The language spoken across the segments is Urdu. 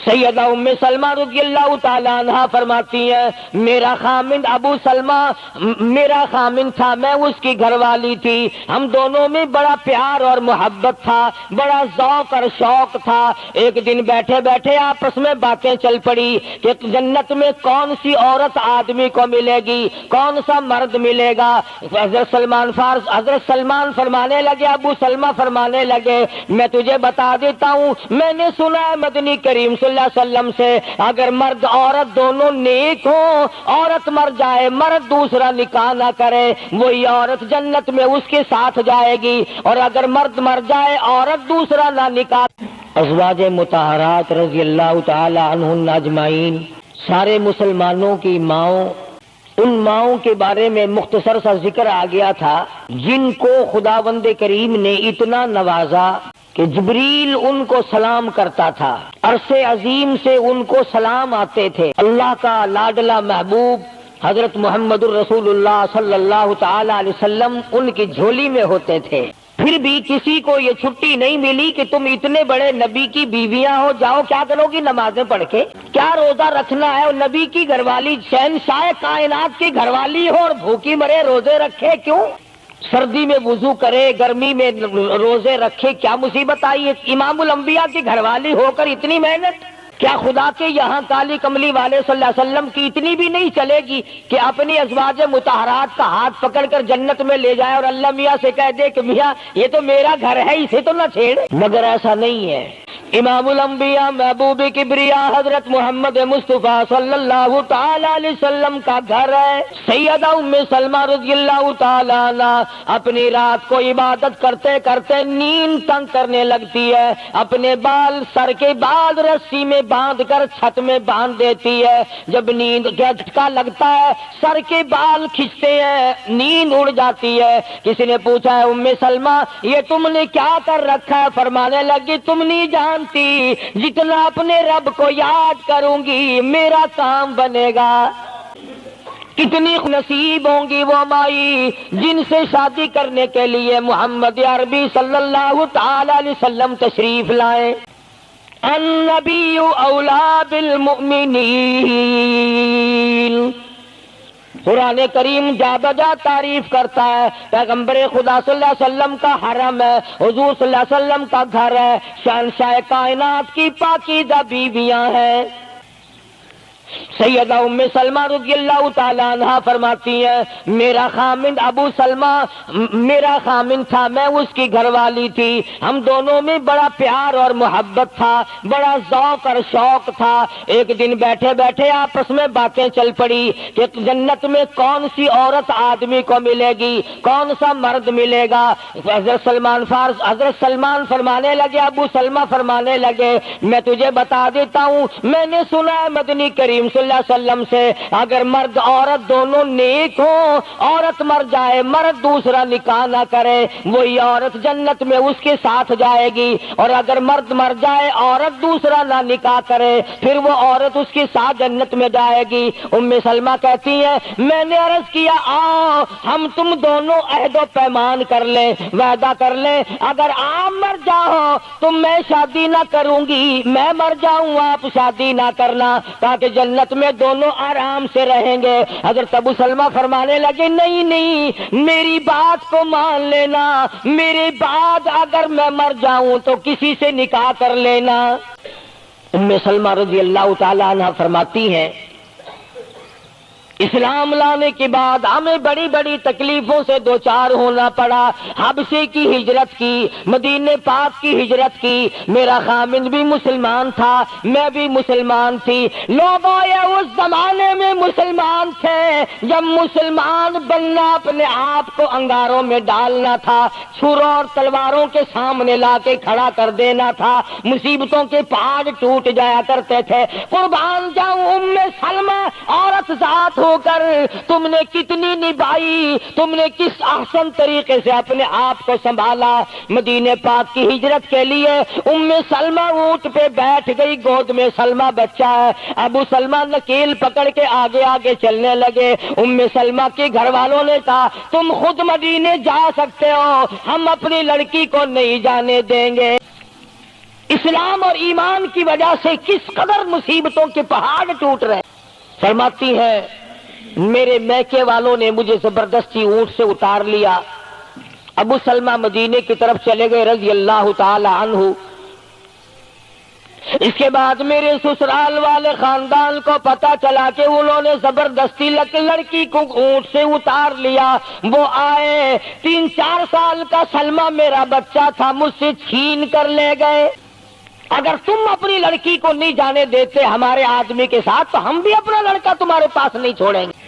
سیدہ ام سلمہ رضی اللہ تعالیٰ عنہ فرماتی ہیں میرا خامند ابو سلمہ میرا خامند تھا، میں اس کی گھر والی تھی، ہم دونوں میں بڑا پیار اور محبت تھا، بڑا ذوق اور شوق تھا۔ ایک دن بیٹھے بیٹھے آپس میں باتیں چل پڑی کہ جنت میں کون سی عورت آدمی کو ملے گی، کون سا مرد ملے گا۔ حضرت سلمان فرمانے لگے، ابو سلمہ فرمانے لگے میں تجھے بتا دیتا ہوں، میں نے سنا ہے مدنی کریم صلی اللہ علیہ وسلم سے اگر مرد عورت دونوں نیک ہوں، عورت مر جائے مرد دوسرا نکاح نہ کرے، وہی عورت جنت میں اس کے ساتھ جائے گی، اور اگر مرد مر جائے عورت دوسرا نہ نکاح۔ ازواج مطہرات رضی اللہ تعالی عنہن اجمعین، سارے مسلمانوں کی ماؤں، ان ماؤں کے بارے میں مختصر سا ذکر آ گیا تھا جن کو خداوند کریم نے اتنا نوازا کہ جبریل ان کو سلام کرتا تھا، عرش عظیم سے ان کو سلام آتے تھے۔ اللہ کا لاڈلا محبوب حضرت محمد الرسول اللہ صلی اللہ تعالی علیہ وسلم ان کی جھولی میں ہوتے تھے۔ پھر بھی کسی کو یہ چھٹی نہیں ملی کہ تم اتنے بڑے نبی کی بیویاں ہو، جاؤ کیا کرو گی نمازیں پڑھ کے، کیا روزہ رکھنا ہے، اور نبی کی گھر والی شہنشاہ کائنات کی گھر والی ہو اور بھوکی مرے روزے رکھے کیوں؟ سردی میں وضو کرے، گرمی میں روزے رکھے، کیا مصیبت آئی ہے؟ امام الانبیاء کی گھر والی ہو کر اتنی محنت، کیا خدا کے یہاں کالی کملی والے صلی اللہ علیہ وسلم کی اتنی بھی نہیں چلے گی کہ اپنی ازواج مطہرات کا ہاتھ پکڑ کر جنت میں لے جائے اور اللہ میاں سے کہہ دے کہ میاں یہ تو میرا گھر ہے، اسے تو نہ چھیڑ؟ مگر ایسا نہیں ہے۔ امام الانبیاء محبوب کبریا حضرت محمد مصطفیٰ صلی اللہ تعالی علیہ وسلم کا گھر ہے۔ سیدہ ام سلمہ رضی اللہ تعالی عنہ اپنی رات کو عبادت کرتے کرتے نیند تنگ کرنے لگتی ہے، اپنے بال سر کے بال رسی میں باندھ کر چھت میں باندھ دیتی ہے۔ جب نیند کا جھٹکا لگتا ہے سر کے بال کھنچتے ہیں، نیند اڑ جاتی ہے۔ کسی نے پوچھا ہے ام سلمہ یہ تم نے کیا کر رکھا ہے؟ فرمانے لگی تم نہیں جانتی جتنا اپنے رب کو یاد کروں گی میرا کام بنے گا۔ کتنی نصیب ہوں گی وہ مائی جن سے شادی کرنے کے لیے محمد عربی صلی اللہ تعالی علیہ وسلم تشریف لائے۔ النبی اولا بالمؤمنین، قرآن کریم جا بجا تعریف کرتا ہے پیغمبر خدا صلی اللہ علیہ وسلم کا حرم ہے، حضور صلی اللہ علیہ وسلم کا گھر ہے، شہنشاہ کائنات کی پاکیزہ بیویاں ہیں۔ سیدہ ام سلمہ رضی اللہ تعالی عنہ فرماتی ہیں میرا خامند ابو سلمہ میرا خامند تھا، میں اس کی گھر والی تھی، ہم دونوں میں بڑا پیار اور محبت تھا، بڑا ذوق اور شوق تھا۔ ایک دن بیٹھے بیٹھے آپس میں باتیں چل پڑی کہ جنت میں کون سی عورت آدمی کو ملے گی، کون سا مرد ملے گا۔ حضرت سلمان فرمانے لگے، ابو سلمہ فرمانے لگے میں تجھے بتا دیتا ہوں، میں نے سنا ہے مدنی کریم صلی اللہ علیہ وسلم سے اگر مرد عورت دونوں نیک ہوں، عورت مر جائے مرد دوسرا نکاح نہ کرے، وہی عورت جنت میں اس کے ساتھ جائے گی، اور اگر مرد مر جائے عورت دوسرا نہ نکاح کرے پھر وہ عورت اس کے ساتھ جنت میں جائے گی۔ ام سلمہ کہتی ہیں میں نے عرض کیا آؤ ہم تم دونوں عہد و پیمان کر لیں، وعدہ کر لیں، اگر آپ مر جاؤ تو میں شادی نہ کروں گی، میں مر جاؤں آپ شادی نہ کرنا، تاکہ جنت میں دونوں آرام سے رہیں گے۔ حضرت ابو سلمہ فرمانے لگے نہیں نہیں میری بات کو مان لینا، میرے بعد اگر میں مر جاؤں تو کسی سے نکاح کر لینا۔ ام سلمہ رضی اللہ تعالی عنہ فرماتی ہیں اسلام لانے کے بعد ہمیں بڑی بڑی تکلیفوں سے دوچار ہونا پڑا، حبشے کی ہجرت کی، مدینے پاک کی ہجرت کی، میرا خامند بھی مسلمان تھا، میں بھی مسلمان تھی۔ لوگ اس زمانے میں مسلمان تھے جب مسلمان بننا اپنے آپ کو انگاروں میں ڈالنا تھا، چھروں اور تلواروں کے سامنے لا کے کھڑا کر دینا تھا، مصیبتوں کے پہاڑ ٹوٹ جایا کرتے تھے۔ قربان جاؤں ام سلمہ عورت ذات ہو کر تم نے کتنی نبھائی، تم نے کس احسن طریقے سے اپنے آپ کو سنبھالا۔ مدینے پاک کی ہجرت کے لیے ام سلمہ اونٹ پہ بیٹھ گئی، گود میں سلمہ بچہ ہے، ابو سلمہ نکیل پکڑ کے آگے آگے چلنے لگے۔ ام سلمہ کے گھر والوں نے کہا تم خود مدینے جا سکتے ہو، ہم اپنی لڑکی کو نہیں جانے دیں گے۔ اسلام اور ایمان کی وجہ سے کس قدر مصیبتوں کے پہاڑ ٹوٹ رہے. فرماتی ہیں میرے میکے والوں نے مجھے زبردستی اونٹ سے اتار لیا. ابو سلمہ مدینے کی طرف چلے گئے رضی اللہ تعالی عنہ. اس کے بعد میرے سسرال والے خاندان کو پتا چلا کہ انہوں نے زبردستی لڑکی کو اونٹ سے اتار لیا. وہ آئے 3-4 سال کا سلمہ میرا بچہ تھا مجھ سے چھین کر لے گئے. اگر تم اپنی لڑکی کو نہیں جانے دیتے ہمارے آدمی کے ساتھ تو ہم بھی اپنا لڑکا تمہارے پاس نہیں چھوڑیں گے.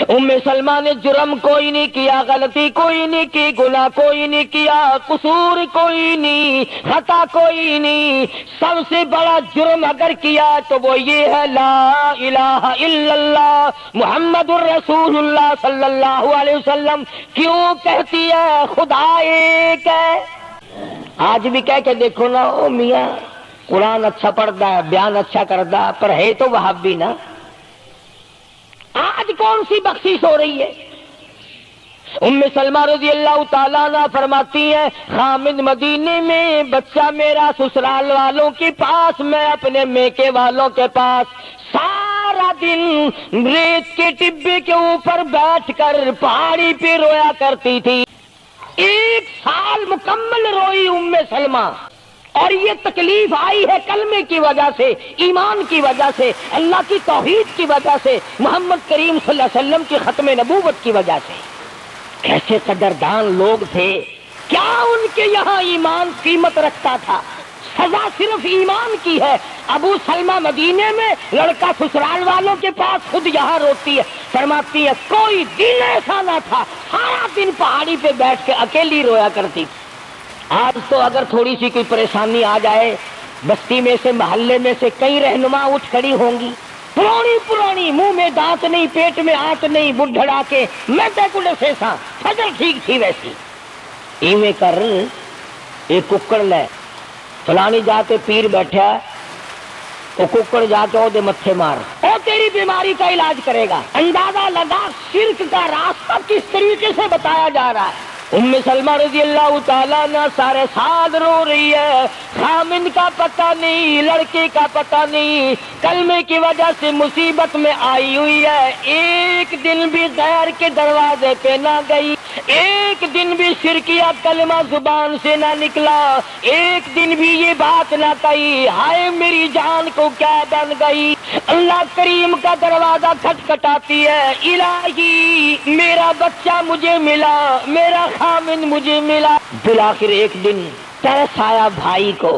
ام سلمہ نے جرم کوئی نہیں کیا، غلطی کوئی نہیں کی، گناہ کوئی نہیں کیا، قصور کوئی نہیں، خطا کوئی نہیں. سب سے بڑا جرم اگر کیا تو وہ یہ ہے لا الہ الا اللہ محمد الرسول اللہ صلی اللہ علیہ وسلم. کیوں کہتی ہے خدا ایک ہے. آج بھی کہہ کے دیکھو نا، او میاں قرآن اچھا پڑھتا ہے، بیان اچھا کرتا ہے، پر ہے تو وہابی نا. آج کون سی بخشش ہو رہی ہے؟ ام سلمہ رضی اللہ تعالیٰ عنہ فرماتی ہے خامد مدینے میں، بچہ میرا سسرال والوں کے پاس، میں اپنے میکے والوں کے پاس. سارا دن ریت کے ٹبے کے اوپر بیٹھ کر پہاڑی پہ رویا کرتی تھی. 1 سال مکمل روئی ام سلمہ. اور یہ تکلیف آئی ہے کلمے کی وجہ سے، ایمان کی وجہ سے، اللہ کی توحید کی وجہ سے، محمد کریم صلی اللہ علیہ وسلم کی ختم نبوت کی وجہ سے. کیسے قدردان لوگ تھے، کیا ان کے یہاں ایمان قیمت رکھتا تھا. سزا صرف ایمان کی ہے. ابو سلمہ مدینے میں، لڑکا سسرال والوں کے پاس، خود یہاں روتی ہے. فرماتی ہے کوئی دن ایسا نہ تھا سارا دن پہاڑی پہ بیٹھ کے اکیلی رویا کرتی. آج تو اگر تھوڑی سی کوئی پریشانی آ جائے، بستی میں سے، محلے میں سے کئی رہنما اٹھ کھڑی ہوں گی، پرانی منہ میں دانت نہیں، پیٹ میں آنت نہیں، بڑھڑا کے میں تے سے سا فجر ٹھیک تھی ویسی. ایویں کر ایک ککڑ لے، فلانی جاتے پیر بیٹھا وہ ککڑ جا کے وہ دے متھے مار، وہ تیری بیماری کا علاج کرے گا. اندازہ لگا شرک کا راستہ کس طریقے سے بتایا جا رہا ہے. ام سلمہ رضی اللہ تعالیٰ عنہ سارے سال رو رہی ہے. خامن کا پتہ نہیں، لڑکے کا پتہ نہیں، کلمے کی وجہ سے مصیبت میں آئی ہوئی ہے. ایک دن بھی غیر کے دروازے پہ نہ گئی، ایک دن بھی شرکیہ کلمہ زبان سے نہ نکلا، ایک دن بھی یہ بات نہ کہی ہائے میری جان کو کیا بن گئی. اللہ کریم کا دروازہ کھٹکھٹاتی ہے، الہی میرا بچہ مجھے ملا، میرا خامن مجھے ملا. بالآخر ایک دن ترس آیا بھائی کو.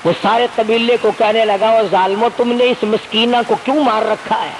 وہ سارے قبیلے کو کہنے لگا وہ ظالمو تم نے اس مسکینہ کو کیوں مار رکھا ہے؟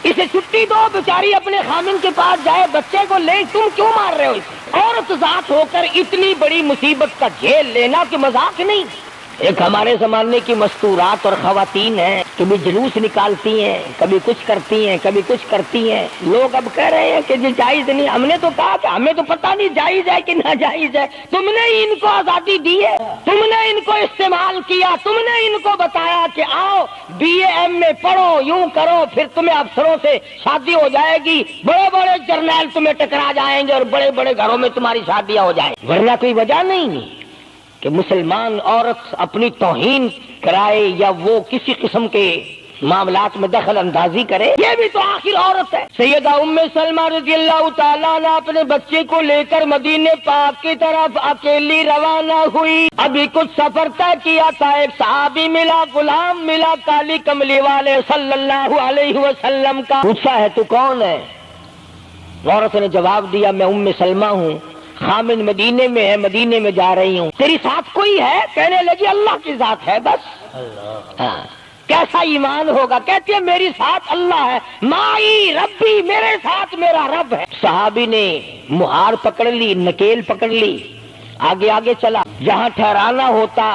اسے چھٹی دو، بیچاری اپنے خامن کے پاس جائے، بچے کو لے، تم کیوں مار رہے ہو اسے؟ عورت ذات ہو کر اتنی بڑی مصیبت کا جھیل لینا کہ مذاق نہیں. ایک ہمارے زمانے کی مستورات اور خواتین ہیں، کبھی جلوس نکالتی ہیں، کبھی کچھ کرتی ہیں، کبھی کچھ کرتی ہیں. لوگ اب کہہ رہے ہیں کہ یہ جائز نہیں. ہم نے تو کہا کہ ہمیں تو پتہ نہیں جائز ہے کہ ناجائز ہے. تم نے ان کو آزادی دی ہے، تم نے ان کو استعمال کیا، تم نے ان کو بتایا کہ آؤ BA پڑھو، یوں کرو، پھر تمہیں افسروں سے شادی ہو جائے گی، بڑے بڑے جرنیل تمہیں ٹکرا جائیں گے اور بڑے بڑے گھروں میں تمہاری شادیاں ہو جائیں. ورنہ کوئی وجہ نہیں کہ مسلمان عورت اپنی توہین کرائے یا وہ کسی قسم کے معاملات میں دخل اندازی کرے. یہ بھی تو آخر عورت ہے. سیدہ ام سلمہ رضی اللہ تعالیٰ عنہ اپنے بچے کو لے کر مدینے پاک کی طرف اکیلی روانہ ہوئی. ابھی کچھ سفر طے کیا تھا، ایک صحابی ملا، غلام ملا کالی کملی والے صلی اللہ علیہ وسلم کا. پوچھا ہے تو کون ہے؟ عورت نے جواب دیا میں ام سلمہ ہوں، خامن مدینے میں ہے، مدینے میں جا رہی ہوں. تیری ساتھ کوئی ہے؟ کہنے لگی اللہ کی ذات ہے بس. ہاں کیسا ایمان ہوگا؟ کہتی ہے میری ساتھ اللہ ہے، مائی ربی، میرے ساتھ میرا رب ہے. صحابی نے مہار پکڑ لی، نکیل پکڑ لی، آگے آگے چلا. جہاں ٹھہرانا ہوتا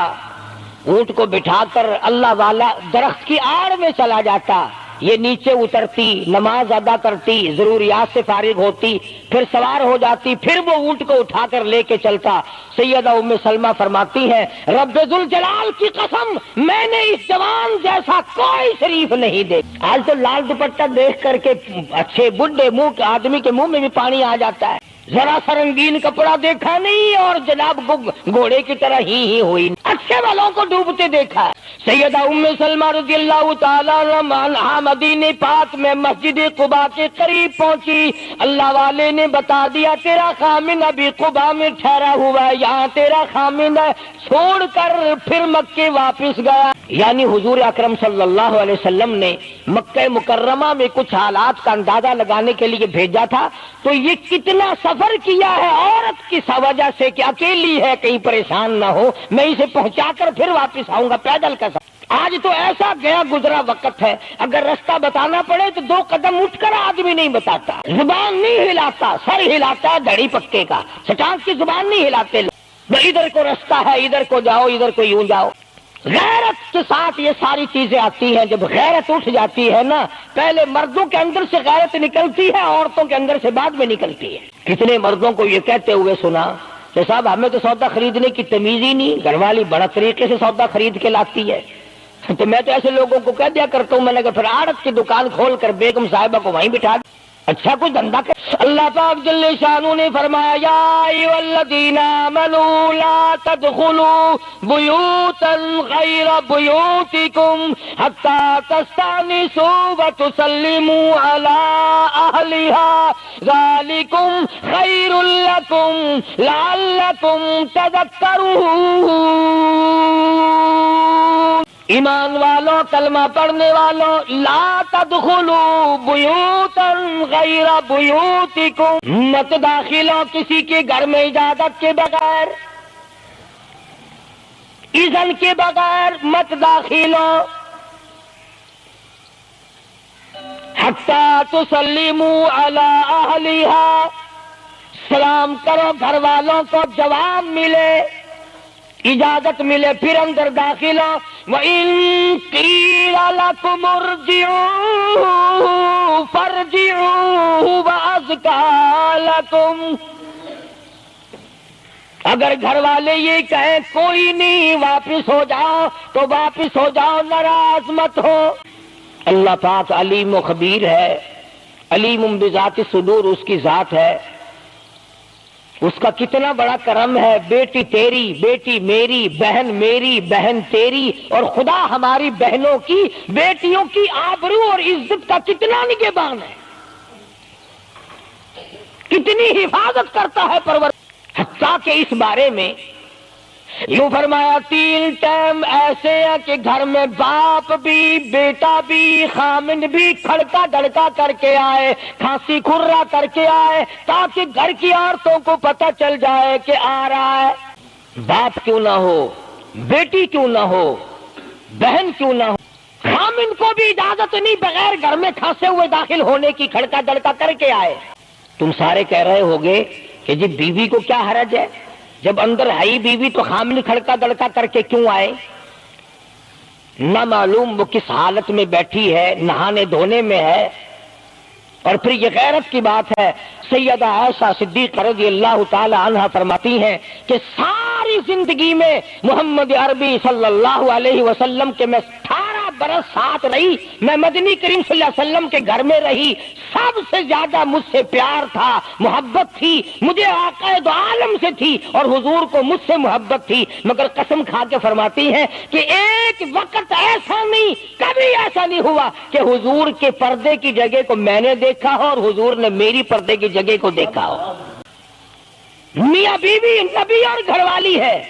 اونٹ کو بٹھا کر اللہ والا درخت کی آڑ میں چلا جاتا. یہ نیچے اترتی، نماز ادا کرتی، ضروریات سے فارغ ہوتی، پھر سوار ہو جاتی، پھر وہ اونٹ کو اٹھا کر لے کے چلتا. سیدہ ام سلمہ فرماتی ہے رب ذوالجلال کی قسم میں نے اس جوان جیسا کوئی شریف نہیں دیکھا. آج تو لال دوپٹہ دیکھ کر کے اچھے بڈھے منہ کے آدمی کے منہ میں بھی پانی آ جاتا ہے. ذرا سا رنگین کپڑا دیکھا نہیں اور جناب گھوڑے کی طرح ہی ہوئی، اچھے والوں کو ڈوبتے دیکھا ہے۔ سیدہ ام سلمہ رضی اللہ تعالیٰ عنہا مدینے پاک میں مسجد قباء کے قریب پہنچی، اللہ والے نے بتا دیا تیرا خامن ابھی قباء میں ٹھہرا ہوا ہے، یہاں تیرا خامن ہے، چھوڑ کر پھر مکے واپس گیا۔ یعنی حضور اکرم صلی اللہ علیہ وسلم نے مکہ مکرمہ میں کچھ حالات کا اندازہ لگانے کے لیے بھیجا تھا، تو یہ کتنا سفر کیا ہے عورت کی وجہ سے کہ اکیلی ہے، کہیں پریشان نہ ہو، میں اسے پہنچا کر پھر واپس آؤں گا، پیدل کا سفر۔ آج تو ایسا گیا گزرا وقت ہے، اگر رستہ بتانا پڑے تو 2 قدم اٹھ کر آدمی نہیں بتاتا، زبان نہیں ہلاتا، سر ہلاتا ہے دھڑی پکے کا، سٹانس کی زبان نہیں ہلاتے لوگ، ادھر کو رستہ ہے، ادھر کو جاؤ، ادھر کو یوں جاؤ۔ غیرت کے ساتھ یہ ساری چیزیں آتی ہیں، جب غیرت اٹھ جاتی ہے نا، پہلے مردوں کے اندر سے غیرت نکلتی ہے، عورتوں کے اندر سے بعد میں نکلتی ہے۔ کتنے مردوں کو یہ کہتے ہوئے سنا کہ صاحب ہمیں تو سودا خریدنے کی تمیز ہی نہیں، گھر والی بڑا طریقے سے سودا خرید کے لاتی ہے، تو میں تو ایسے لوگوں کو کہہ دیا کرتا ہوں، میں نے کہا پھر آڑت کی دکان کھول کر بیگم صاحبہ کو وہیں بٹھا دیا، اچھا کچھ دھندا کر۔ اللہ پاک جل شانہ نے فرمایا یا ایھا الذین آمنوا لا تدخلوا بیوتا غیر بیوتکم حتی تستأنسوا وتسلموا علی اہلہا ذالکم خیر لکم لعلکم تذکرون۔ ایمان والوں، کلمہ پڑھنے والوں، لا تدخلوا بیوتا غیر بیوتکم، مت داخل ہو کسی کے گھر میں اجازت کے بغیر، اذن کے بغیر مت داخل ہو، حتی تسلموا علی اہلہا، سلام کرو گھر والوں کو، جواب ملے، اجازت ملے، پھر اندر داخل ہو۔ وَإِن قِيلَ لَكُمُ ارْجِعُوا فَارْجِعُوا وَأَزْكَىٰ لَكُمْ، اگر گھر والے یہ کہیں کوئی نہیں واپس ہو جاؤ تو واپس ہو جاؤ، ناراض مت ہو۔ اللہ پاک علیم و خبیر ہے، علیم بذات الصدور اس کی ذات ہے، اس کا کتنا بڑا کرم ہے، بیٹی تیری، بیٹی میری، بہن تیری، اور خدا ہماری بہنوں کی، بیٹیوں کی آبرو اور عزت کا کتنا نگہبان ہے، کتنی حفاظت کرتا ہے پرور، حتیٰ کہ اس بارے میں یوں فرمایا 3 ٹائم ایسے ہیں کہ گھر میں باپ بھی، بیٹا بھی، خامن بھی کھڑکا دڑکا کر کے آئے، کھانسی کھرا کر کے آئے، تاکہ گھر کی عورتوں کو پتہ چل جائے کہ آ رہا ہے۔ باپ کیوں نہ ہو، بیٹی کیوں نہ ہو، بہن کیوں نہ ہو، خامن کو بھی اجازت نہیں بغیر گھر میں کھانسے ہوئے داخل ہونے کی، کھڑکا دڑکا کر کے آئے۔ تم سارے کہہ رہے ہوگے کہ جی بیوی کو کیا حرج ہے، جب اندر ہے ہی بیوی تو خامن کھڑکا دڑکا کر کے کیوں آئے؟ نہ معلوم وہ کس حالت میں بیٹھی ہے، نہانے دھونے میں ہے، اور پھر یہ غیرت کی بات ہے۔ سیدہ عائشہ صدیقہ رضی اللہ تعالی عنہا فرماتی ہیں کہ ساری زندگی میں محمد عربی صلی اللہ علیہ وسلم کے میں 18 برس ساتھ رہی، میں مدنی کریم صلی اللہ علیہ وسلم کے گھر میں رہی، سب سے زیادہ مجھ سے پیار تھا، محبت تھی، مجھے آقا دو عالم سے تھی، اور حضور کو مجھ سے محبت تھی، مگر قسم کھا کے فرماتی ہیں کہ ایک وقت ایسا نہیں، کبھی ایسا نہیں ہوا کہ حضور کے پردے کی جگہ کو میں نے دیکھا ہو اور حضور نے میری پردے کی جگہ کو دیکھا ہو۔ میاں بیوی نبی اور گھر والی ہے،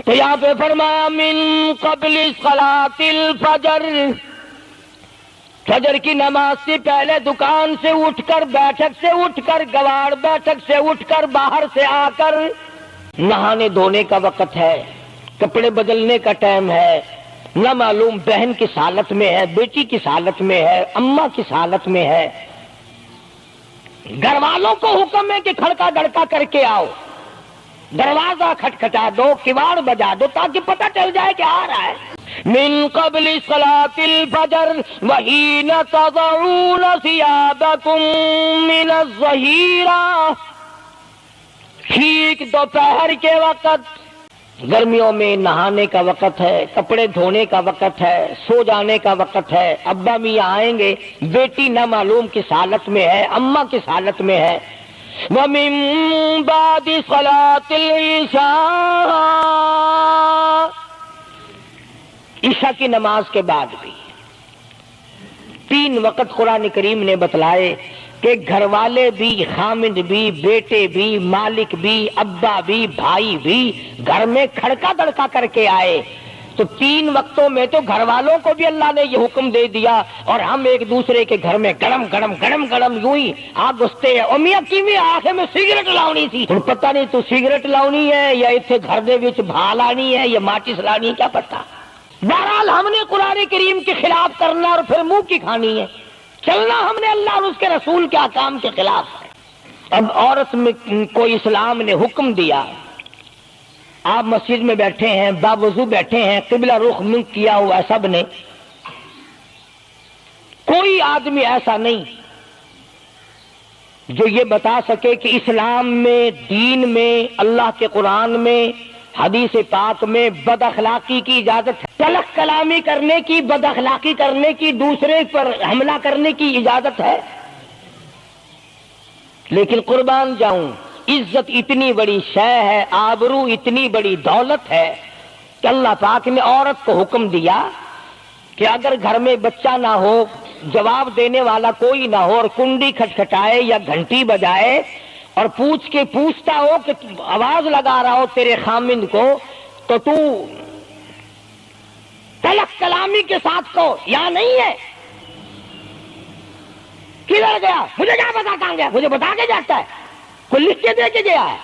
تو یہاں پہ فرمایا من قبل صلاۃ الفجر، فجر کی نماز سے پہلے دکان سے اٹھ کر، بیٹھک سے اٹھ کر، گواڑ بیٹھک سے اٹھ کر، باہر سے آ کر نہانے دھونے کا وقت ہے، کپڑے بدلنے کا ٹائم ہے، نہ معلوم بہن کس حالت میں ہے، بیٹی کس حالت میں ہے، اماں کس حالت میں ہے، گھر والوں کو حکم ہے کہ کھڑکا دڑکا کر کے آؤ، دروازہ کھٹکھٹا دو، کواڑ بجا دو، تاکہ پتہ چل جائے کہ آ رہا ہے۔ من قبل صلاۃ الفجر وحین تضعون ثیابکم من الظہیرہ، ٹھیک دوپہر کے وقت گرمیوں میں نہانے کا وقت ہے، کپڑے دھونے کا وقت ہے، سو جانے کا وقت ہے، ابا میاں آئیں گے، بیٹی نہ معلوم کس حالت میں ہے، اماں کس حالت میں ہے۔ وَمِن بَعْدِ صَلَاةِ الْعِشَاءِ، عشاء کی نماز کے بعد بھی 3 وقت قرآن کریم نے بتلائے کہ گھر والے بھی، خامند بھی، بیٹے بھی، مالک بھی، ابا بھی، بھائی بھی گھر میں کھڑکا دڑکا کر کے آئے۔ تو 3 وقتوں میں تو گھر والوں کو بھی اللہ نے یہ حکم دے دیا، اور ہم ایک دوسرے کے گھر میں گڑم گڑم گڑم گڑم یوں ہی آگ گھستے ہیں۔ اور میاں کیویں آخر میں سگریٹ لاؤنی سی، ہن پتہ نہیں تو سگریٹ لاؤنی ہے یا اتنے گھر دے وچ بھا لانی ہے یا ماچس لانی ہے، کیا پتہ۔ بہرحال ہم نے قرآن کریم کے خلاف کرنا اور پھر منہ کی کھانی ہے، چلنا ہم نے اللہ اور اس کے رسول کے احکام کے خلاف ہے۔ اب عورت میں کو اسلام نے حکم دیا، آپ مسجد میں بیٹھے ہیں، باوضو بیٹھے ہیں، قبلہ رخ منہ کیا ہوا سب نے، کوئی آدمی ایسا نہیں جو یہ بتا سکے کہ اسلام میں، دین میں، اللہ کے قرآن میں، حدیث پاک میں بد اخلاقی کی اجازت ہے، تلخ کلامی کرنے کی، بد اخلاقی کرنے کی، دوسرے پر حملہ کرنے کی اجازت ہے۔ لیکن قربان جاؤں، عزت اتنی بڑی شے ہے، آبرو اتنی بڑی دولت ہے کہ اللہ پاک نے عورت کو حکم دیا کہ اگر گھر میں بچہ نہ ہو، جواب دینے والا کوئی نہ ہو، اور کنڈی کھٹکھٹائے یا گھنٹی بجائے اور پوچھتا ہو کہ آواز لگا رہا ہو تیرے خامند کو، تو تو تلخ کلامی کے ساتھ کہو یا نہیں ہے، کدھر گیا، مجھے کیا پتا کہاں گیا، مجھے بتا کے جاتا ہے، کوئی لکھ کے دے کے گیا ہے۔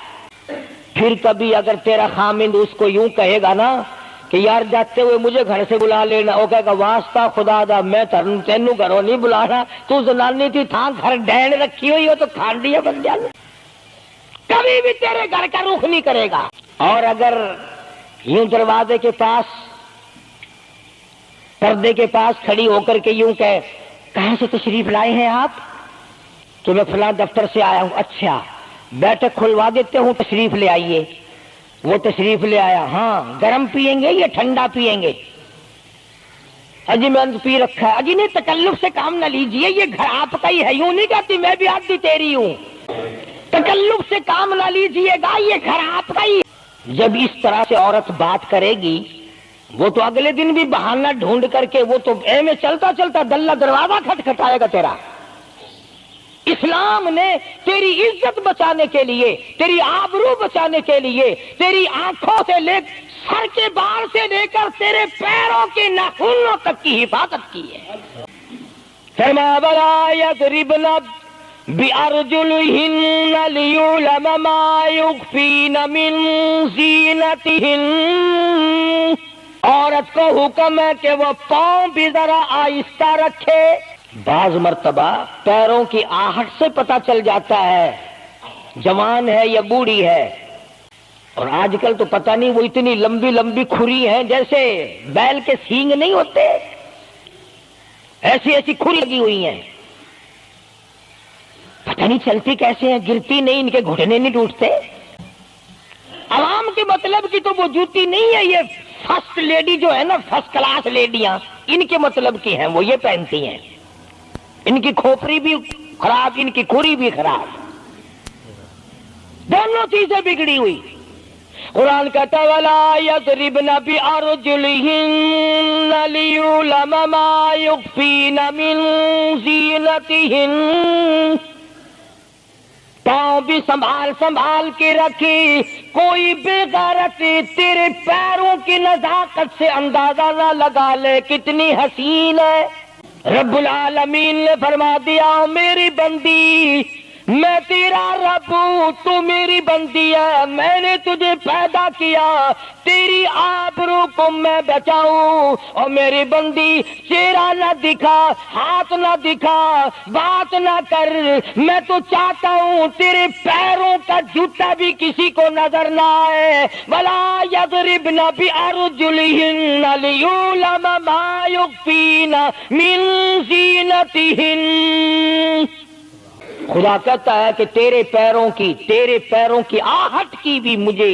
پھر کبھی اگر تیرا خامند اس کو یوں کہے گا نا کہ یار جاتے ہوئے مجھے گھر سے بلا لینا، وہ کہے گا واسطہ خدا دا میں تینوں گھروں نہیں بلانا، تو زنانی تھی تھا گھر ڈین رکھی ہوئی ہو تو کھانڈی ہے بن جانا، کبھی بھی تیرے گھر کا رخ نہیں کرے گا۔ اور اگر یوں دروازے کے پاس، پردے کے پاس کھڑی ہو کر کے یوں کہے کہاں سے تشریف لائے ہیں آپ، تو میں فلاں دفتر سے آیا ہوں، اچھا بیٹھک کھلوا دیتے ہوں، تشریف لے آئیے، وہ تشریف لے آیا، ہاں گرم پیئیں گے یا ٹھنڈا پیئیں گے، اجی میں پی رکھا ہے، اجی نہیں تکلف سے کام نہ لیجئے، یہ گھر آپ کا ہی ہے، یوں نہیں کہتی میں بھی آدھی تیری ہوں، تکلف سے کام نہ لیجئے گا، یہ گھر آپ کا ہی ہے۔ جب اس طرح سے عورت بات کرے گی، وہ تو اگلے دن بھی بہانہ ڈھونڈ کر کے وہ تو اے میں چلتا چلتا دلہ دروازہ کھٹکھٹائے گا تیرا۔ اسلام نے تیری عزت بچانے کے لیے، تیری آبرو بچانے کے لیے، تیری آنکھوں سے لے سر کے بال سے لے کر تیرے پیروں کے ناخنوں تک کی حفاظت کی ہے۔ فرمایا وَلَا يَضْرِبْنَ بِأَرْجُلِهِنَّ لِيُعْلَمَ مَا يُخْفِينَ مِنْ زِينَتِهِنَّ، عورت کو حکم ہے کہ وہ پاؤں بھی ذرا آہستہ رکھے۔ بعض مرتبہ پیروں کی آہٹ سے پتہ چل جاتا ہے جوان ہے یا بوڑھی ہے، اور آج کل تو پتہ نہیں وہ اتنی لمبی لمبی کھری ہیں جیسے بیل کے سینگ نہیں ہوتے، ایسی ایسی کھری لگی ہوئی ہیں، پتہ نہیں چلتی کیسے ہیں، گرتی نہیں، ان کے گھٹنے نہیں ٹوٹتے۔ عوام کے مطلب کی تو وہ جوتی نہیں ہے، یہ فرسٹ لیڈی جو ہے نا، فرسٹ کلاس لیڈیاں، ان کے مطلب کی ہیں، وہ یہ پہنتی ہیں، ان کی کھوپڑی بھی خراب، ان کی کھری بھی خراب، دونوں چیزیں بگڑی ہوئی۔ قرآن کہتا ہے وَلَا يَضْرِبْنَ بِأَرْجُلِهِنَّ لِيُعْلَمَ مَا يُخْفِينَ مِنْ زِينَتِهِنَّ، پاؤں بھی سنبھال کے رکھی، کوئی بے غیرت تیرے پیروں کی نزاکت سے اندازہ نہ لگا لے کتنی حسین ہے۔ رب العالمین نے فرما دیا میری بندی، میں تیرا رب ہوں، تو میری بندی ہے، میں نے تجھے پیدا کیا تیری آبرو کو میں بچاؤں، اور میری بندی چہرہ نہ دکھا، ہاتھ نہ دکھا، بات نہ کر، میں تو چاہتا ہوں تیرے پیروں کا جوتا بھی کسی کو نظر نہ آئے۔ وَلَا يَضْرِبْنَ بِأَرْجُلِهِنَّ لِيُعْلَمَ مَا يُخْفِينَ مِنْ زِينَتِهِنَّ، خدا کہتا ہے کہ تیرے پیروں کی آہٹ کی بھی مجھے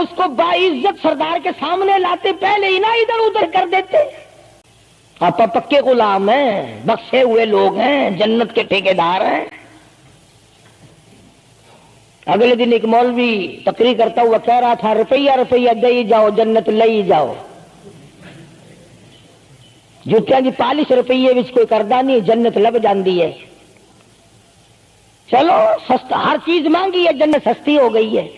اس کو باعزت سردار کے سامنے لاتے؟ پہلے ہی نہ ادھر ادھر کر دیتے. آپ پکے غلام ہیں، بخشے ہوئے لوگ ہیں، جنت کے ٹھیکیدار ہیں. اگلے دن ایک مولوی تقریر کرتا ہوا کہہ رہا تھا روپیہ روپیہ دے جاؤ جنت لئی جاؤ. جوتیاں جی پالش روپیے وچ کوئی کردا نہیں، جنت لب جاندی ہے. چلو سستا، ہر چیز مانگی ہے، جنت سستی ہو گئی ہے.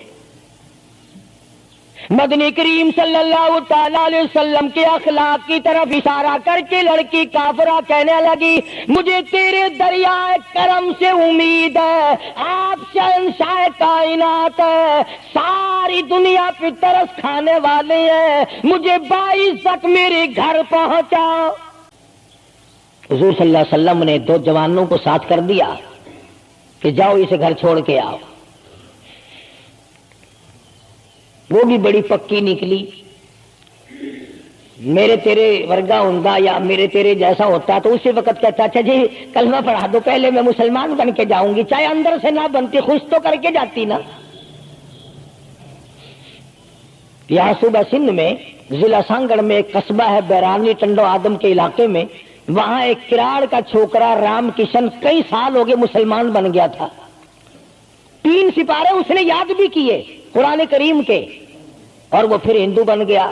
مدنی کریم صلی اللہ تعالی علیہ وسلم کے اخلاق کی طرف اشارہ کر کے لڑکی کافرہ کہنے لگی مجھے تیرے دریائے کرم سے امید ہے، آپ شہنشاہ کائنات ہے، ساری دنیا پہ ترس کھانے والے ہیں، مجھے 22 تک میرے گھر پہنچا. حضور صلی اللہ علیہ وسلم نے 2 جوانوں کو ساتھ کر دیا کہ جاؤ اسے گھر چھوڑ کے آؤ. وہ بھی بڑی پکی نکلی. میرے تیرے ورگا ہوندا یا میرے تیرے جیسا ہوتا تو اسی وقت کہتا اچھا جی کلمہ پڑھا دو پہلے میں مسلمان بن کے جاؤں گی، چاہے اندر سے نہ بنتی خوش تو کر کے جاتی نا. یہاں صوبہ سندھ میں ضلع سانگڑ میں ایک قصبہ ہے بیرانی ٹنڈو آدم کے علاقے میں، وہاں ایک کراڑ کا چھوکرا رام کشن کئی سال ہو گئے مسلمان بن گیا تھا. 3 سپارے اس نے یاد بھی کیے قرآن کریم کے، اور وہ پھر ہندو بن گیا.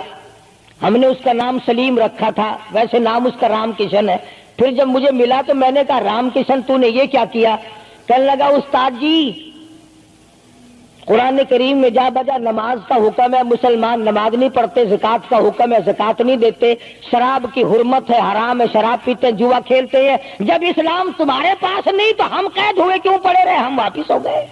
ہم نے اس کا نام سلیم رکھا تھا، ویسے نام اس کا رام کشن ہے. پھر جب مجھے ملا تو میں نے کہا رام کشن تو نے یہ کیا کیا؟ کہنے لگا استاد جی قرآن کریم میں جا بجا نماز کا حکم ہے، مسلمان نماز نہیں پڑھتے، زکات کا حکم ہے زکات نہیں دیتے، شراب کی حرمت ہے حرام ہے شراب پیتے جوا کھیلتے ہیں. جب اسلام تمہارے پاس نہیں تو ہم قید ہوئے کیوں پڑے رہے؟ ہم واپس ہو گئے.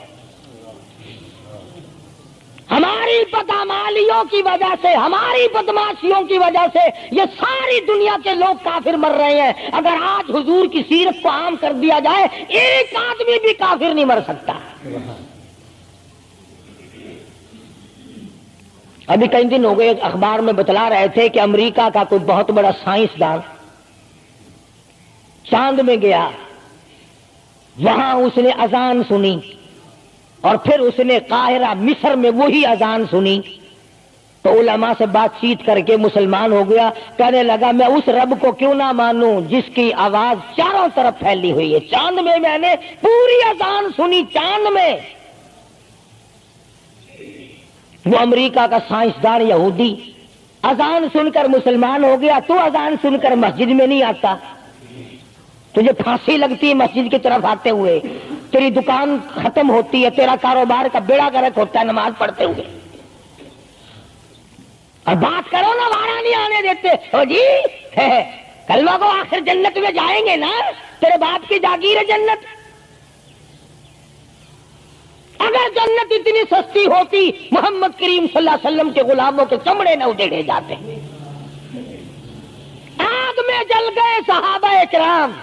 ہماری بدعمالیوں کی وجہ سے، ہماری بدماشیوں کی وجہ سے یہ ساری دنیا کے لوگ کافر مر رہے ہیں. اگر آج حضور کی سیرت کو عام کر دیا جائے ایک آدمی بھی کافر نہیں مر سکتا. ابھی کئی دن ہو گئے اخبار میں بتلا رہے تھے کہ امریکہ کا کوئی بہت بڑا سائنسدان چاند میں گیا، وہاں اس نے اذان سنی اور پھر اس نے قاہرہ مصر میں وہی اذان سنی تو علماء سے بات چیت کر کے مسلمان ہو گیا. کہنے لگا میں اس رب کو کیوں نہ مانوں جس کی آواز چاروں طرف پھیلی ہوئی ہے. چاند میں نے پوری اذان سنی، چاند میں. وہ امریکہ کا سائنسدان یہودی اذان سن کر مسلمان ہو گیا. تو اذان سن کر مسجد میں نہیں آتا، تجھے پھانسی لگتی ہے مسجد کی طرف آتے ہوئے، تیری دکان ختم ہوتی ہے، تیرا کاروبار کا بیڑا گرک ہوتا ہے نماز پڑھتے ہوئے. اور بات کرو نا وارا نہیں آنے دیتے. او جی کلمہ کو آخر جنت میں جائیں گے نا، تیرے باپ کی جاگیر ہے جنت. اگر جنت اتنی سستی ہوتی محمد کریم صلی اللہ علیہ وسلم کے غلاموں کے چمڑے نہ ادھیڑے جاتے. آگ میں جل گئے صحابہ کرام.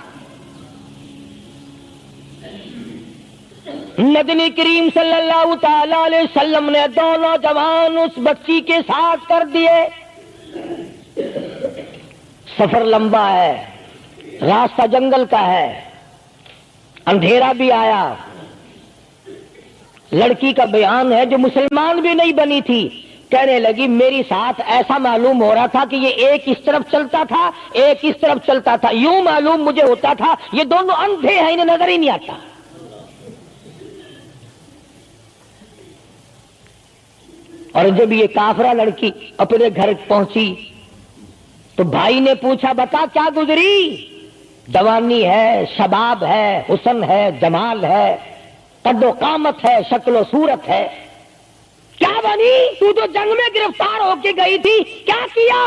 مدنی کریم صلی اللہ تعالی علیہ وسلم نے دونوں جوان اس بچی کے ساتھ کر دیے. سفر لمبا ہے، راستہ جنگل کا ہے، اندھیرا بھی آیا. لڑکی کا بیان ہے جو مسلمان بھی نہیں بنی تھی، کہنے لگی میری ساتھ ایسا معلوم ہو رہا تھا کہ یہ ایک اس طرف چلتا تھا ایک اس طرف چلتا تھا، یوں معلوم مجھے ہوتا تھا یہ دونوں اندھے ہیں، انہیں نظر ہی نہیں آتا. اور جب یہ کافرہ لڑکی اپنے گھر پہنچی تو بھائی نے پوچھا بتا کیا گزری؟ جوانی ہے، شباب ہے، حسن ہے، جمال ہے، قد و قامت ہے، شکل و صورت ہے. کیا بنی؟ تو جو جنگ میں گرفتار ہو کے گئی تھی کیا کیا؟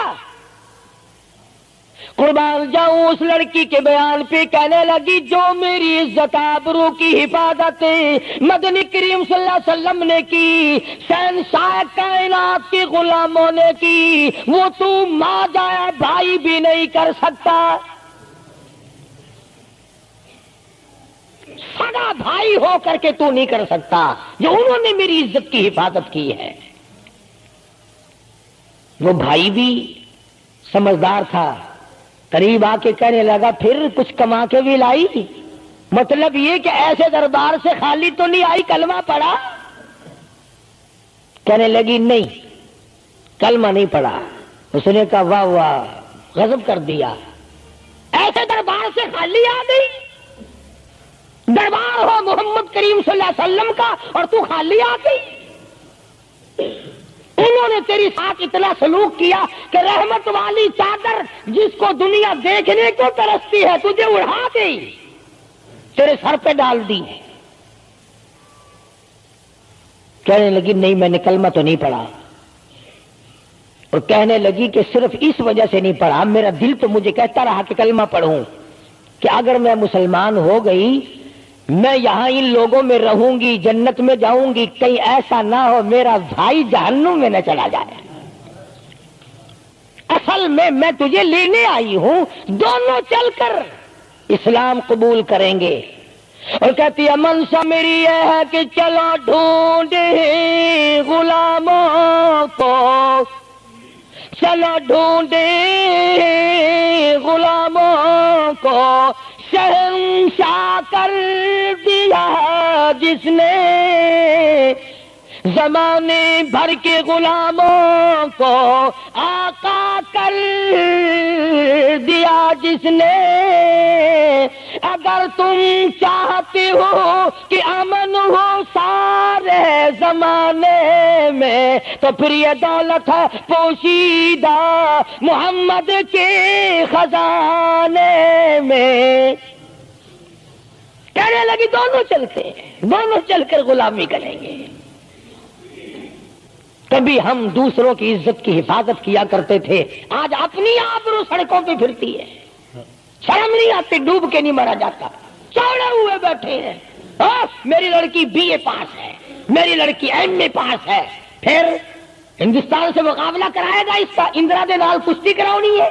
قربان جاؤں اس لڑکی کے بیان پہ کہنے لگی جو میری عزت آبرو کی حفاظت مدنی کریم صلی اللہ علیہ وسلم نے کی، شہنشاہ کائنات کے غلاموں نے کی، وہ تو ماں جایا بھائی بھی نہیں کر سکتا. سگا بھائی ہو کر کے تو نہیں کر سکتا جو انہوں نے میری عزت کی حفاظت کی ہے. وہ بھائی بھی سمجھدار تھا، قریب آ کے کہنے لگا پھر کچھ کما کے بھی لائی؟ مطلب یہ کہ ایسے دربار سے خالی تو نہیں آئی، کلمہ پڑھا؟ کہنے لگی نہیں کلمہ نہیں پڑھا. اس نے کہا واہ واہ غضب کر دیا، ایسے دربار سے خالی آ گئی؟ دربار ہو محمد کریم صلی اللہ علیہ وسلم کا اور تو خالی آ گئی؟ انہوں نے تیری ساتھ اتنا سلوک کیا کہ رحمت والی چادر جس کو دنیا دیکھنے کو ترستی ہے تجھے اڑا گئی، تیرے سر پہ ڈال دی. کہنے لگی نہیں میں نے کلمہ تو نہیں پڑھا. اور کہنے لگی کہ صرف اس وجہ سے نہیں پڑھا، میرا دل تو مجھے کہتا رہا کہ کلمہ پڑھوں، کہ اگر میں مسلمان ہو گئی میں یہاں ان لوگوں میں رہوں گی، جنت میں جاؤں گی، کہیں ایسا نہ ہو میرا بھائی جہنم میں نہ چلا جائے. اصل میں تجھے لینے آئی ہوں، دونوں چل کر اسلام قبول کریں گے. اور کہتی ہے منشا میری یہ ہے کہ چلو ڈھونڈے غلاموں کو، چلو ڈھونڈے غلاموں کو، شہنشاہ کر دیا جس نے زمانے بھر کے غلاموں کو، آقا کر دیا جس نے. اگر تم چاہتے ہو کہ امن ہو سارے زمانے میں تو پھر یہ دولت ہے پوشیدہ محمد کے خزانے میں. کہنے لگی دونوں چلتے ہیں، دونوں چل کر غلامی کریں گے. کبھی ہم دوسروں کی عزت کی حفاظت کیا کرتے تھے، آج اپنی آبرو سڑکوں پہ پھرتی ہے. شرم نہیں آتی، ڈوب کے نہیں مرا جاتا، چوڑے ہوئے بیٹھے ہیں. میری لڑکی BA پاس ہے، میری لڑکی MA پاس ہے، پھر ہندوستان سے مقابلہ کرائے گا اس کا، اندرا دے نال کشتی کراؤنی ہے.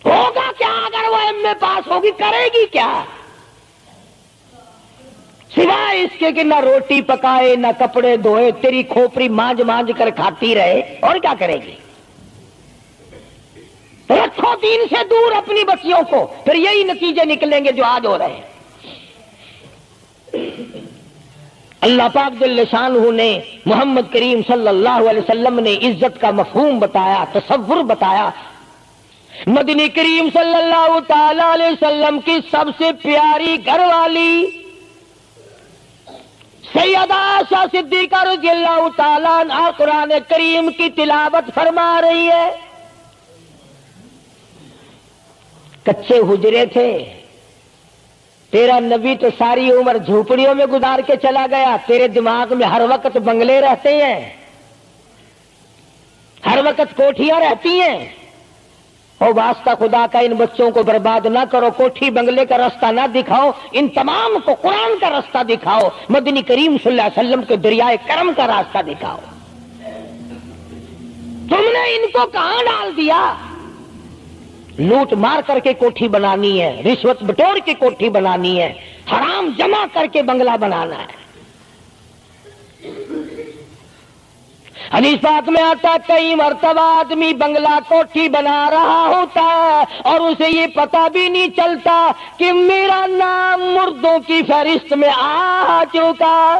ہوگا کیا اگر وہ MA پاس ہوگی، کرے گی کیا سوائے اس کے کہ نہ روٹی پکائے نہ کپڑے دھوئے، تیری کھوپڑی مانج مانج کر کھاتی رہے، اور کیا کرے گی. رکھو دین سے دور اپنی بچیوں کو، پھر یہی نتیجے نکلیں گے جو آج ہو رہے ہیں. اللہ پاک جل شانہ نے محمد کریم صلی اللہ علیہ وسلم نے عزت کا مفہوم بتایا، تصور بتایا. مدنی کریم صلی اللہ تعالی علیہ وسلم کی سب سے پیاری گھر والی سیدہ عائشہ صدیقہ رضی اللہ تعالیٰ عنہا قرآن کریم کی تلاوت فرما رہی ہے. کچے حجرے تھے، تیرا نبی تو ساری عمر جھوپڑیوں میں گزار کے چلا گیا، تیرے دماغ میں ہر وقت بنگلے رہتے ہیں، ہر وقت کوٹھیاں رہتی ہیں. او واسطہ خدا کا ان بچوں کو برباد نہ کرو، کوٹھی بنگلے کا راستہ نہ دکھاؤ، ان تمام کو قرآن کا راستہ دکھاؤ، مدنی کریم صلی اللہ علیہ وسلم کے دریائے کرم کا راستہ دکھاؤ. تم نے ان کو کہاں ڈال دیا؟ لوٹ مار کر کے کوٹھی بنانی ہے، رشوت بٹور کے کوٹھی بنانی ہے، حرام جمع کر کے بنگلہ بنانا ہے. حدیث پاک میں آتا ہے کئی مرتبہ آدمی بنگلہ کوٹھی بنا رہا ہوتا ہے اور اسے یہ پتہ بھی نہیں چلتا کہ میرا نام مردوں کی فہرست میں آ چکا.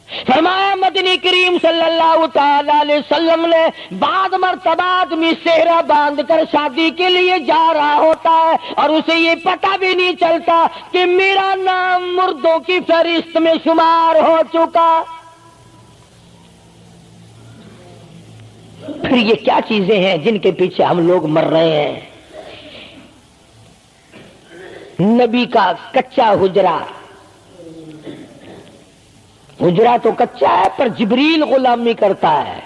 فرمایا مدنی کریم صلی اللہ تعالی علیہ وسلم نے بعد مرتبہ آدمی صحرا باندھ کر شادی کے لیے جا رہا ہوتا ہے اور اسے یہ پتہ بھی نہیں چلتا کہ میرا نام مردوں کی فہرست میں شمار ہو چکا. پھر یہ کیا چیزیں ہیں جن کے پیچھے ہم لوگ مر رہے ہیں؟ نبی کا کچا حجرہ، حجرہ تو کچا ہے پر جبریل غلامی کرتا ہے،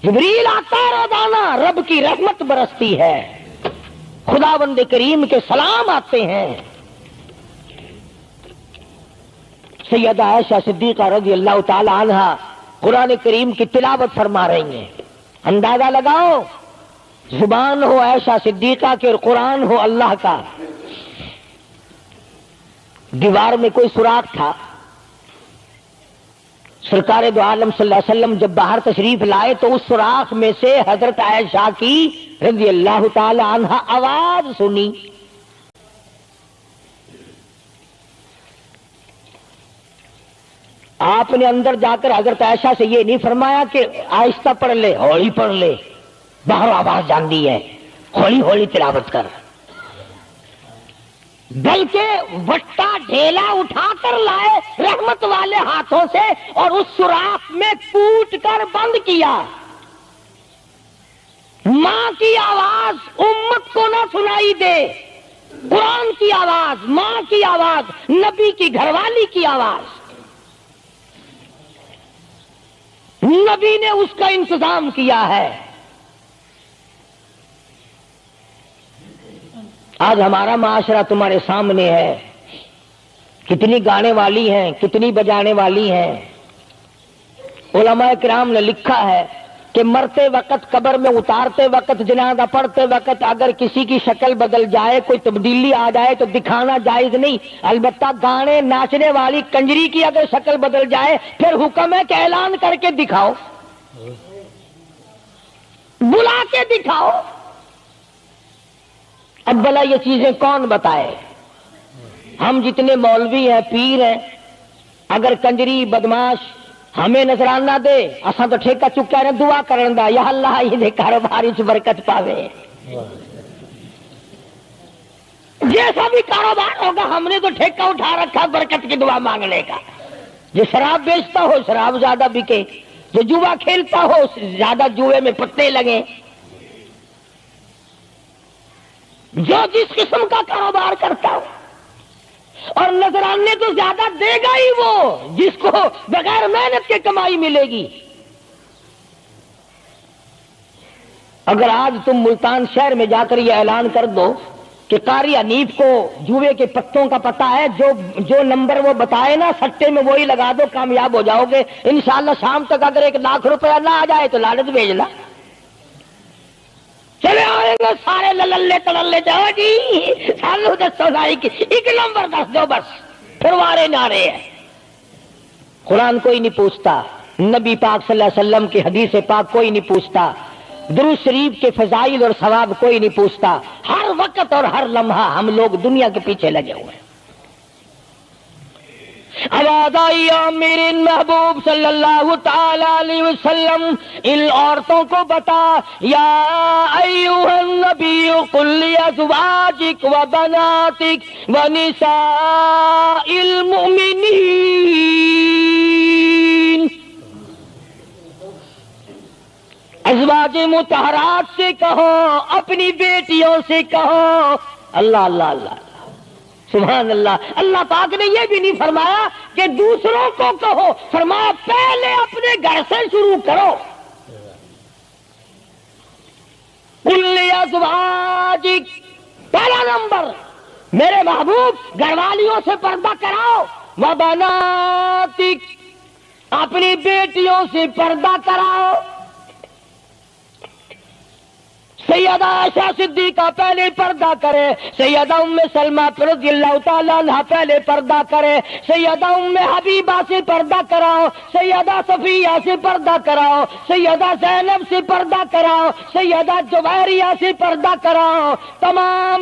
جبریل آتا ہے روزانہ، رب کی رحمت برستی ہے، خداوند کریم کے سلام آتے ہیں. سیدہ عائشہ صدیقہ رضی اللہ تعالی عنہا قرآن کریم کی تلاوت فرما رہی ہیں. اندازہ لگاؤ، زبان ہو عائشہ صدیقہ کے اور قرآن ہو اللہ کا. دیوار میں کوئی سوراخ تھا، سرکار دو عالم صلی اللہ علیہ وسلم جب باہر تشریف لائے تو اس سوراخ میں سے حضرت عائشہ کی رضی اللہ تعالی عنہا آواز سنی. آپ نے اندر جا کر حضرت عائشہ سے یہ نہیں فرمایا کہ آہستہ پڑھ لے، ہولی پڑھ لے، باہر آواز جاندی ہے، ہولی ہولی تلاوت کر، بلکہ وٹا ڈھیلا اٹھا کر لائے رحمت والے ہاتھوں سے اور اس سوراخ میں کوٹ کر بند کیا۔ ماں کی آواز امت کو نہ سنائی دے، قرآن کی آواز، ماں کی آواز، نبی کی گھر والی کی آواز، نبی نے اس کا انتظام کیا ہے۔ آج ہمارا معاشرہ تمہارے سامنے ہے، کتنی گانے والی ہیں، کتنی بجانے والی ہیں۔ علماء کرام نے لکھا ہے کہ مرتے وقت، قبر میں اتارتے وقت، جنازہ پڑھتے وقت اگر کسی کی شکل بدل جائے، کوئی تبدیلی آ جائے تو دکھانا جائز نہیں، البتہ گانے ناچنے والی کنجری کی اگر شکل بدل جائے پھر حکم ہے کہ اعلان کر کے دکھاؤ، بلا کے دکھاؤ۔ اب بھلا یہ چیزیں کون بتائے؟ ہم جتنے مولوی ہیں، پیر ہیں، اگر کنجری بدماش ہمیں نظرانہ دے، اساں تو ٹھیکہ چکا رہے دعا کرن دا، یا اللہ یہ دے کاروبار وچ برکت پاوے۔ جیسا بھی کاروبار ہوگا ہم نے تو ٹھیکہ اٹھا رکھا برکت کی دعا مانگنے کا۔ جو شراب بیچتا ہو شراب زیادہ بکے، جو جوا کھیلتا ہو زیادہ جوئے میں پتے لگے، جو جس قسم کا کاروبار کرتا ہو، اور نذرانے تو زیادہ دے گا ہی وہ جس کو بغیر محنت کے کمائی ملے گی۔ اگر آج تم ملتان شہر میں جا کر یہ اعلان کر دو کہ قاری حنیف کو جوئے کے پتوں کا پتہ ہے، جو نمبر وہ بتائے نا سٹے میں وہی لگا دو، کامیاب ہو جاؤ گے انشاءاللہ۔ شام تک اگر 1 لاکھ روپیہ نہ آ جائے تو لالچ بھیجنا، چلے آئیں گے سارے للے تڑلے، جاؤ جی سالو دسو سائی کی 1 نمبر دس دو بس، پھر وارے نعرے ہیں۔ قرآن کوئی نہیں پوچھتا، نبی پاک صلی اللہ علیہ وسلم کی حدیث پاک کوئی نہیں پوچھتا، درود شریف کے فضائل اور ثواب کوئی نہیں پوچھتا۔ ہر وقت اور ہر لمحہ ہم لوگ دنیا کے پیچھے لگے ہوئے ہیں۔ آواز آئی میرے محبوب صلی اللہ تعالی علیہ وسلم ان عورتوں کو بتا، یا ایھا النبی قل لازواجک وبناتک ونساء المؤمنین، ازواج مطہرات سے کہو، اپنی بیٹیوں سے کہو۔ اللہ اللہ اللہ سبحان اللہ۔ اللہ پاک نے یہ بھی نہیں فرمایا کہ دوسروں کو کہو، فرمایا پہلے اپنے گھر سے شروع کرو۔ قل لازواجک، پہلا نمبر میرے محبوب گھر والیوں سے پردہ کراؤ، وبناتک، اپنی بیٹیوں سے پردہ کراؤ۔ سیدہ عائشہ صدیقہ پہلے پردہ کرے، سیدہ ام سلمہ رضی اللہ تعالیٰ عنہ پہلے پردہ کرے، سیدہ ام حبیبہ سے پردہ کراؤ، سیدہ صفیہ سے پردہ کراؤ، سیدہ زینب سے پردہ کراؤ، سیدہ جویریہ سے پردہ کراؤ، تمام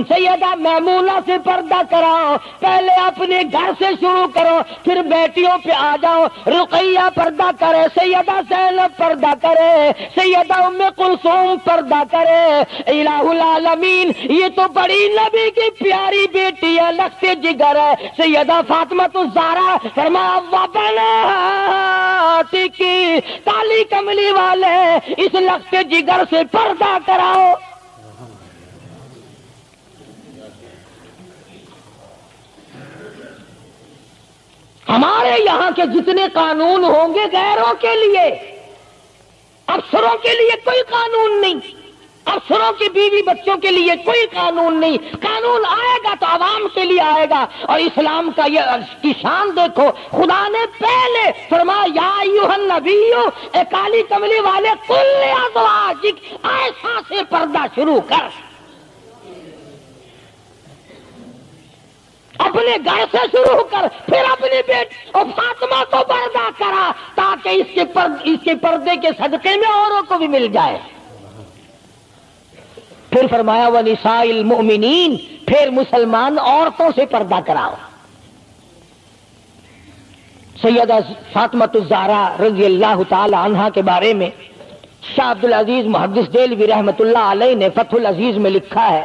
سیدہ میمونہ سے پردہ کراؤ۔ پہلے اپنے گھر سے شروع کرو، پھر بیٹیوں پہ آ جاؤ۔ رقیہ پردہ کرے، سیدہ زینب پردہ کرے، سیدہ ام کلثوم پردہ کرے۔ الہ العالمین، یہ تو بڑی نبی کی پیاری بیٹی ہے، لخت جگر ہے، سیدہ فاطمہ الزہرا، فرمایا وبناتک، کالی کملی والے اس لخت جگر سے پردہ کراؤ۔ ہمارے یہاں کے جتنے قانون ہوں گے غیروں کے لیے، افسروں کے لیے کوئی قانون نہیں، افسروں کی بیوی بچوں کے لیے کوئی قانون نہیں۔ قانون آئے گا تو عوام کے لیے آئے گا۔ اور اسلام کا یہ کی شان دیکھو، خدا نے پہلے فرمایا یا ایھا النبی، اے کالی کملی والے، قل لازواجک، عائشہ سے پردہ شروع کر، اپنے گھر سے شروع کر، پھر اپنے بیٹے اور فاطمہ کو پردہ کرا، تاکہ اس کے پردے کے صدقے میں اوروں کو بھی مل جائے۔ پھر فرمایا وَنِسَاءِ الْمُؤْمِنِينَ، پھر مسلمان عورتوں سے پردہ کراؤ۔ سیدہ فاطمہ الزہرا رضی اللہ تعالی عنہا کے بارے میں شاہ عبد العزیز محدث دہلوی رحمۃ اللہ علیہ نے فتح العزیز میں لکھا ہے،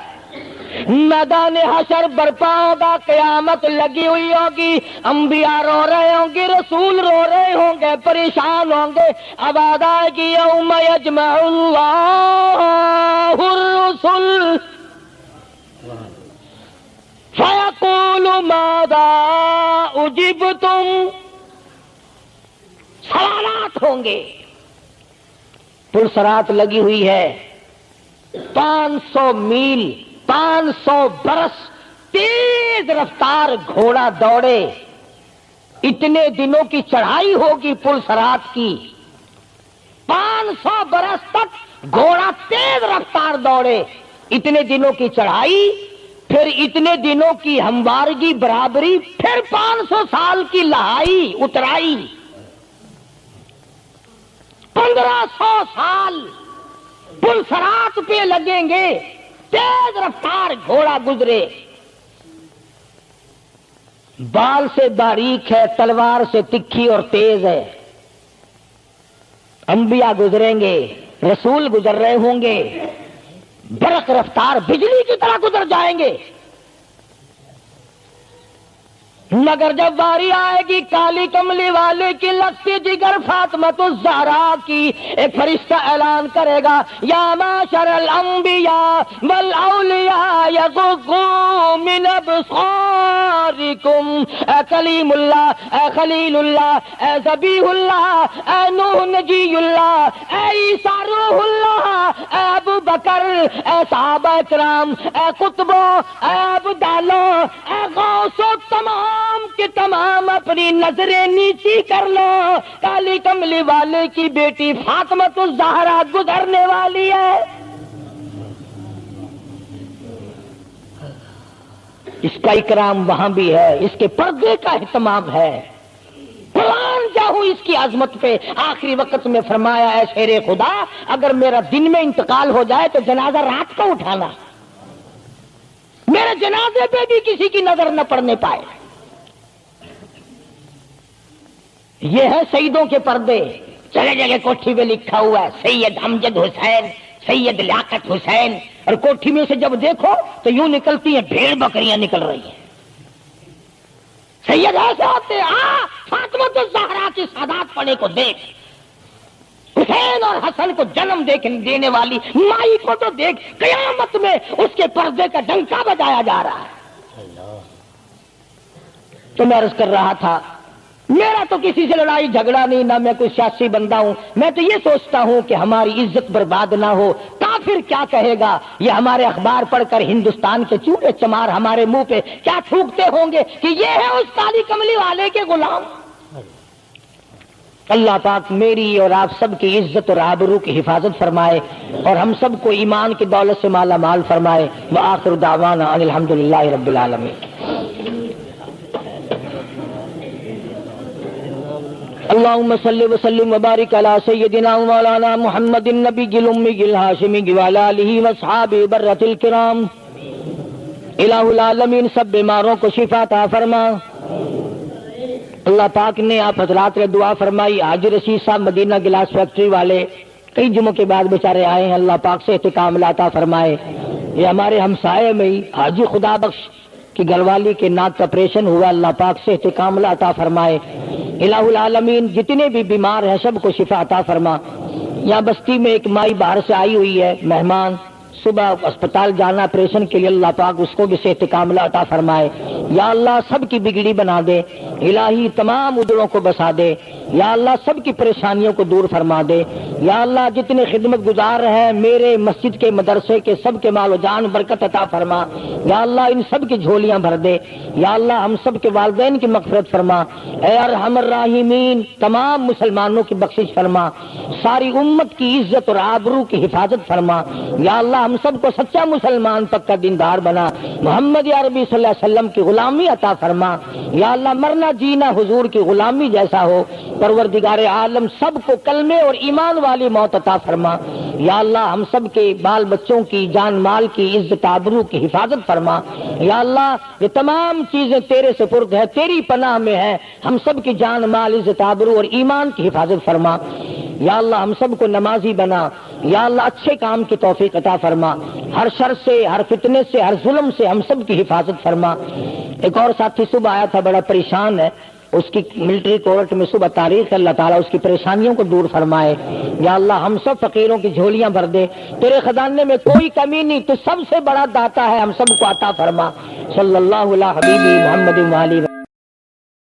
میدان حشر برپا ہوگا، قیامت لگی ہوئی ہوگی، انبیاء رو رہے ہوں گے، رسول رو رہے ہوں گے، پریشان ہوں گے، آواز آئے گی یوم یجمع اللہ الرسل فیقول ماذا اجبتم، سوالات ہوں گے، پرسرات لگی ہوئی ہے، 500 میل 500 برس تیز رفتار گھوڑا دوڑے، اتنے دنوں کی چڑھائی ہوگی پرسرات کی، 500 برس تک گھوڑا تیز رفتار دوڑے، اتنے دنوں کی چڑھائی، پھر اتنے دنوں کی ہموارگی برابری، پھر 500 سال کی لہائی اترائی، 1500 سال پلسرات پہ لگیں گے، تیز رفتار گھوڑا گزرے، بال سے باریک ہے، تلوار سے تکھی اور تیز ہے، انبیاء گزریں گے، رسول گزر رہے ہوں گے، برق رفتار بجلی کی طرح گزر جائیں گے، مگر جب باری آئے گی کالی کملی والے کی لگتی جگر فاطمۃ الزہرا کی، ایک فرشتہ اعلان کرے گا یا معشر الانبیاء والاولیاء یغضوا من ابصارکم، اے کلیم اللہ، اے خلیل اللہ، اے ذبیح اللہ، اے نوح نجی اللہ، اے عیسیٰ روح اللہ، اے ابو بکر، اے صحابہ کرام، اے قطبوں، اے ابدالوں، اے غوثوں، تمام کے تمام اپنی نظریں نیچی کر لو، کالی کملی والے کی بیٹی فاطمۃ الزہرا گزرنے والی ہے۔ اس کا اکرام وہاں بھی ہے، اس کے پردے کا اہتمام ہے، قرآن جاؤں اس کی عظمت پہ آخری وقت میں فرمایا ہے شیر خدا اگر میرا دن میں انتقال ہو جائے تو جنازہ رات کو اٹھانا، میرے جنازے پہ بھی کسی کی نظر نہ پڑنے پائے۔ یہ ہے شہیدوں کے پردے، جگہ جگہ کوٹھی میں لکھا ہوا ہے سید امجد حسین، سید لیاقت حسین، اور کوٹھی میں سے جب دیکھو تو یوں نکلتی ہیں بھیڑ بکریاں نکل رہی ہیں، سید ایسے ہوتے فاطمۃ الزہرا کی سادات پڑے کو دیکھ، حسین اور حسن کو جنم دینے والی مائی کو تو دیکھ، قیامت میں اس کے پردے کا ڈنکا بجایا جا رہا ہے۔ تو میں عرض کر رہا تھا میرا تو کسی سے لڑائی جھگڑا نہیں، نہ میں کوئی سیاسی بندہ ہوں، میں تو یہ سوچتا ہوں کہ ہماری عزت برباد نہ ہو، کافر کیا کہے گا، یہ ہمارے اخبار پڑھ کر ہندوستان کے چوڑے چمار ہمارے منہ پہ کیا تھوکتے ہوں گے کہ یہ ہے اس کالی کملی والے کے غلام۔ اللہ پاک میری اور آپ سب کی عزت اور آبرو کی حفاظت فرمائے اور ہم سب کو ایمان کی دولت سے مالا مال فرمائے۔ وآخر دعوانا ان الحمدللہ رب العالمین۔ اللهم صل وسلم وبارك على سيدنا مولانا محمد النبي الأمي الهاشمي وعلى آله وأصحابه برة الكرام۔ الہ العالمین سب بیماروں کو شفا عطا فرما۔ اللہ پاک نے آپ حضرات نے دعا فرمائی، حاجی رشید صاحب مدینہ گلاس فیکٹری والے کئی جمعوں کے بعد بیچارے آئے ہیں، اللہ پاک سے احتکام عطا فرمائے۔ یہ ہمارے ہمسائے میں ہی حاجی خدا بخش کی گھر والی کے ناک کا آپریشن ہوا، اللہ پاک سے احتکام عطا فرمائے۔ الہ العالمین جتنے بھی بیمار ہیں سب کو شفا عطا فرما۔ یہاں بستی میں ایک مائی باہر سے آئی ہوئی ہے مہمان، صبح اسپتال جانا آپریشن کے لیے، اللہ پاک اس کو بھی صحت کاملہ عطا فرمائے۔ یا اللہ سب کی بگڑی بنا دے، الہی تمام ادڑوں کو بسا دے، یا اللہ سب کی پریشانیوں کو دور فرما دے۔ یا اللہ جتنے خدمت گزار ہیں میرے مسجد کے مدرسے کے سب کے مال و جان برکت عطا فرما۔ یا اللہ ان سب کی جھولیاں بھر دے۔ یا اللہ ہم سب کے والدین کی مغفرت فرما۔ اے ارحم الراحمین تمام مسلمانوں کی بخشش فرما، ساری امت کی عزت اور آبرو کی حفاظت فرما۔ یا اللہ ہم سب کو سچا مسلمان پکا دیندار بنا، محمد عربی صلی اللہ علیہ وسلم کی غلامی عطا فرما۔ یا اللہ مرنا جینا حضور کی غلامی جیسا ہو، پروردگار عالم سب کو کلمے اور ایمان والی موت عطا فرما۔ یا اللہ ہم سب کے بال بچوں کی جان مال کی عزت آبرو کی حفاظت فرما. یا اللہ یہ تمام چیزیں تیرے سپرد ہے، تیری پناہ میں ہے، ہم سب کی جان مال عزت آبرو اور ایمان کی حفاظت فرما. یا اللہ ہم سب کو نمازی بنا. یا اللہ اچھے کام کی توفیق عطا فرما. ہر شر سے، ہر فتنے سے، ہر ظلم سے ہم سب کی حفاظت فرما. ایک اور ساتھی صبح آیا تھا، بڑا پریشان ہے، اس کی ملٹری کورٹ میں صبح تاریخ، اللہ تعالیٰ اس کی پریشانیوں کو دور فرمائے. یا اللہ ہم سب فقیروں کی جھولیاں بھر دے، تیرے خزانے میں کوئی کمی نہیں، تو سب سے بڑا داتا ہے، ہم سب کو عطا فرما. صلی اللہ علیہ حبیبی محمد وآلہ